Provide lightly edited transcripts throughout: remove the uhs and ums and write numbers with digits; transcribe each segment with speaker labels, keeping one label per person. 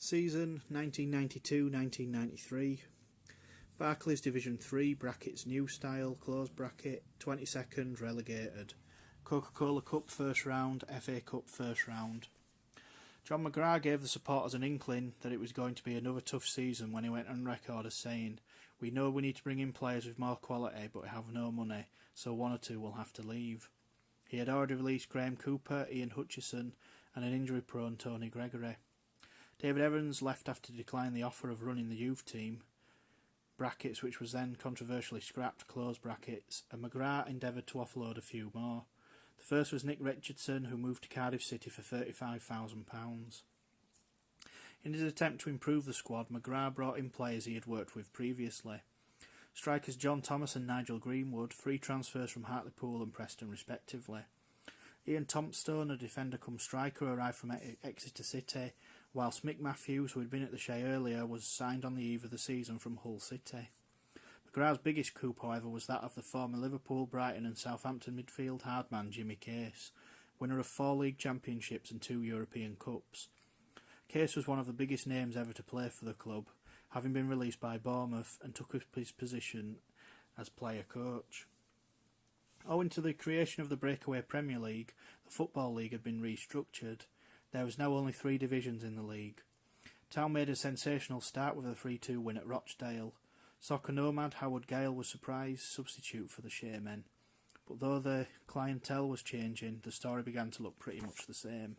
Speaker 1: Season 1992-1993. Barclays Division 3, brackets new style, close bracket, 22nd, relegated. Coca-Cola Cup first round, FA Cup first round. John McGrath gave the supporters an inkling that it was going to be another tough season when he went on record as saying, "We know we need to bring in players with more quality, but we have no money, so one or two will have to leave." He had already released Graham Cooper, Ian Hutchison and an injury-prone Tony Gregory. David Evans left after declining the offer of running the youth team, brackets which was then controversially scrapped, close brackets, and McGrath endeavoured to offload a few more. The first was Nick Richardson, who moved to Cardiff City for £35,000. In his attempt to improve the squad, McGrath brought in players he had worked with previously. Strikers John Thomas and Nigel Greenwood, free transfers from Hartlepool and Preston respectively. Ian Thompstone, a defender come striker, arrived from Exeter City, whilst Mick Matthews, who had been at the Shay earlier, was signed on the eve of the season from Hull City. McGrath's biggest coup, however, was that of the former Liverpool, Brighton and Southampton midfield hardman Jimmy Case, winner of 4 league championships and 2 European Cups. Case was one of the biggest names ever to play for the club, having been released by Bournemouth, and took up his position as player-coach. Owing to the creation of the breakaway Premier League, the Football League had been restructured. There was now only 3 divisions in the league. Town made a sensational start with a 3-2 win at Rochdale. Soccer nomad Howard Gale was surprised substitute for the Shaymen. But though the clientele was changing, the story began to look pretty much the same.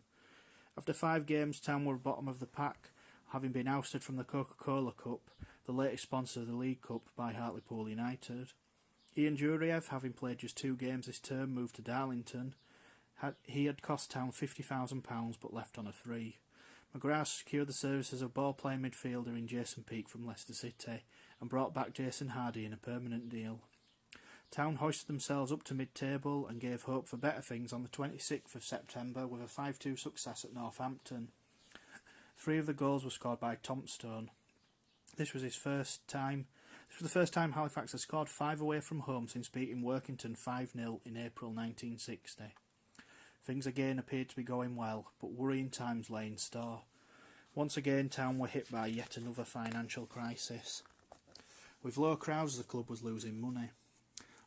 Speaker 1: After 5 games, Town were bottom of the pack, having been ousted from the Coca-Cola Cup, the latest sponsor of the League Cup, by Hartlepool United. Ian Juriev, having played just 2 games this term, moved to Darlington. He had cost Town £50,000 but left on a 3. McGrath secured the services of ball-playing midfielder in Jason Peake from Leicester City and brought back Jason Hardy in a permanent deal. Town hoisted themselves up to mid-table and gave hope for better things on the 26th of September with a 5-2 success at Northampton. 3 of the goals were scored by Thompstone. This was the first time Halifax had scored 5 away from home since beating Workington 5-0 in April 1960. Things again appeared to be going well, but worrying times lay in store. Once again, Town were hit by yet another financial crisis. With low crowds, the club was losing money.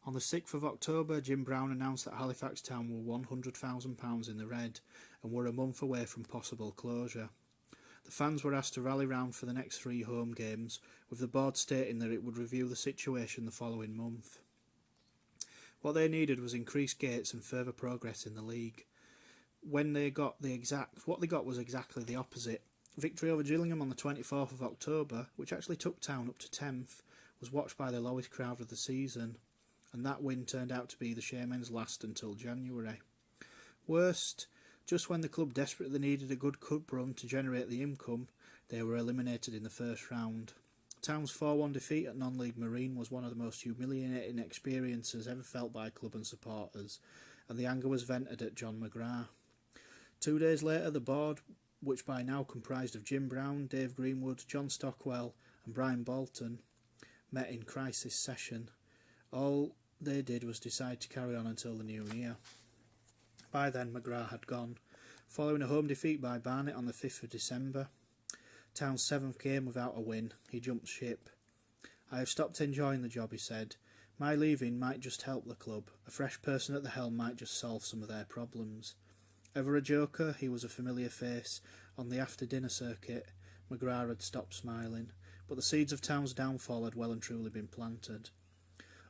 Speaker 1: On the 6th of October, Jim Brown announced that Halifax Town were £100,000 in the red and were a month away from possible closure. The fans were asked to rally round for the next 3 home games, with the board stating that it would review the situation the following month. What they needed was increased gates and further progress in the league. What they got was exactly the opposite. Victory over Gillingham on the 24th of October, which actually took Town up to 10th, was watched by the lowest crowd of the season, and that win turned out to be the Shaymen's last until January. Worst, just when the club desperately needed a good cup run to generate the income, they were eliminated in the first round. Town's 4-1 defeat at non-league Marine was one of the most humiliating experiences ever felt by club and supporters, and the anger was vented at John McGrath. 2 days later, the board, which by now comprised of Jim Brown, Dave Greenwood, John Stockwell and Brian Bolton, met in crisis session. All they did was decide to carry on until the new year. By then, McGrath had gone. Following a home defeat by Barnet on the 5th of December, Town's 7th game without a win, he jumped ship. "I have stopped enjoying the job," he said. "My leaving might just help the club. A fresh person at the helm might just solve some of their problems." Ever a joker, he was a familiar face on the after-dinner circuit. McGrath had stopped smiling, but the seeds of Town's downfall had well and truly been planted.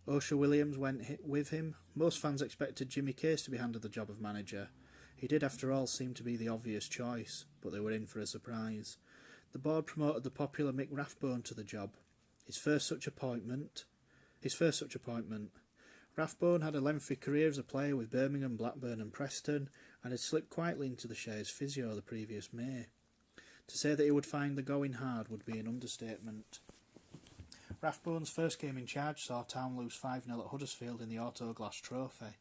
Speaker 1: Osher Williams went with him. Most fans expected Jimmy Case to be handed the job of manager. He did, after all, seem to be the obvious choice, but they were in for a surprise. The board promoted the popular Mick Rathbone to the job. His first such appointment. Rathbone had a lengthy career as a player with Birmingham, Blackburn and Preston, and had slipped quietly into the Shay's physio the previous May. To say that he would find the going hard would be an understatement. Rathbone's first game in charge saw Town lose 5-0 at Huddersfield in the Autoglass Trophy.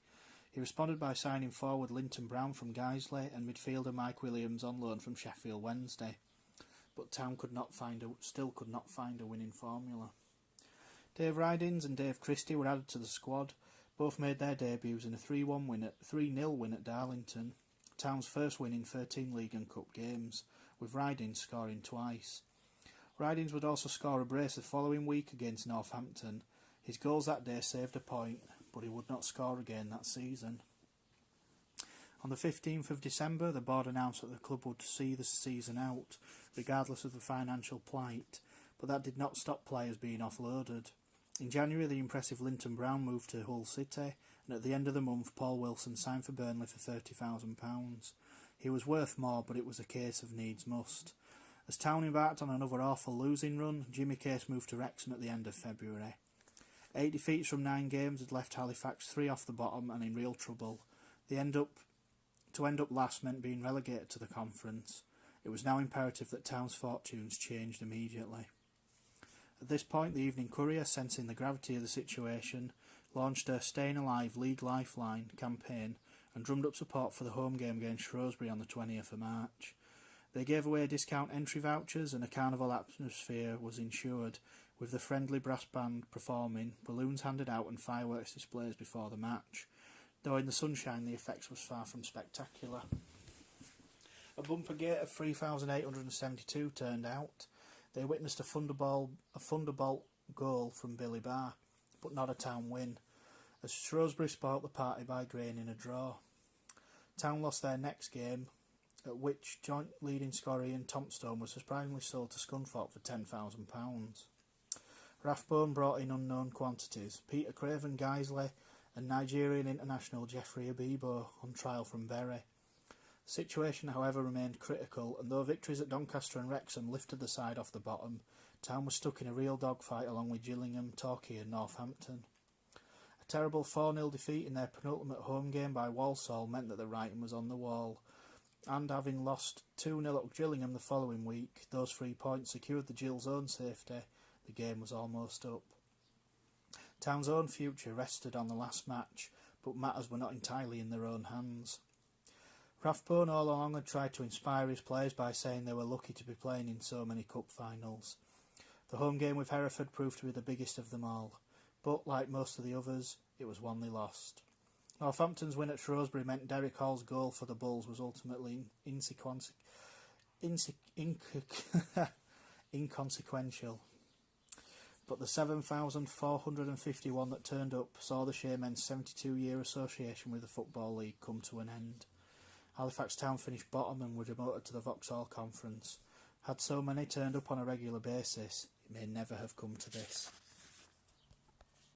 Speaker 1: He responded by signing forward Linton Brown from Guiseley and midfielder Mike Williams on loan from Sheffield Wednesday. But Town still could not find a winning formula. Dave Rydins and Dave Christie were added to the squad. Both made their debuts in a 3-0 win at Darlington, Town's first win in 13 league and cup games, with Ridings scoring twice. Ridings would also score a brace the following week against Northampton. His goals that day saved a point, but he would not score again that season. On the 15th of December, the board announced that the club would see the season out, regardless of the financial plight, but that did not stop players being offloaded. In January, the impressive Linton Brown moved to Hull City, and at the end of the month, Paul Wilson signed for Burnley for £30,000. He was worth more, but it was a case of needs must. As Town embarked on another awful losing run, Jimmy Case moved to Wrexham at the end of February. 8 defeats from 9 games had left Halifax 3 off the bottom and in real trouble. To end up last meant being relegated to the conference. It was now imperative that Town's fortunes changed immediately. At this point, the Evening Courier, sensing the gravity of the situation, launched a Staying Alive League Lifeline campaign and drummed up support for the home game against Shrewsbury on the 20th of March. They gave away discount entry vouchers and a carnival atmosphere was ensured, with the friendly brass band performing, balloons handed out and fireworks displays before the match. Though in the sunshine the effects was far from spectacular. A gate of 3,872 turned out. They witnessed a thunderbolt goal from Billy Barr, but not a Town win, as Shrewsbury spoilt the party by draining a draw. Town lost their next game, at which joint leading scorer Ian Tompstone was surprisingly sold to Scunthorpe for £10,000. Rathbone brought in unknown quantities, Peter Craven Geisley and Nigerian international Geoffrey Abibo on trial from Bury. The situation, however, remained critical, and though victories at Doncaster and Wrexham lifted the side off the bottom, Town was stuck in a real dogfight along with Gillingham, Torquay and Northampton. A terrible 4-0 defeat in their penultimate home game by Walsall meant that the writing was on the wall, and having lost 2-0 at Gillingham the following week, those 3 points secured the Gills' own safety. The game was almost up. Town's own future rested on the last match, but matters were not entirely in their own hands. Rathbone all along had tried to inspire his players by saying they were lucky to be playing in so many cup finals. The home game with Hereford proved to be the biggest of them all, but like most of the others, it was one they lost. Northampton's win at Shrewsbury meant Derek Hall's goal for the Bulls was ultimately inconsequential. But the 7,451 that turned up saw the Shaymen's 72-year association with the Football League come to an end. Halifax Town finished bottom and were demoted to the Vauxhall Conference. Had so many turned up on a regular basis, it may never have come to this.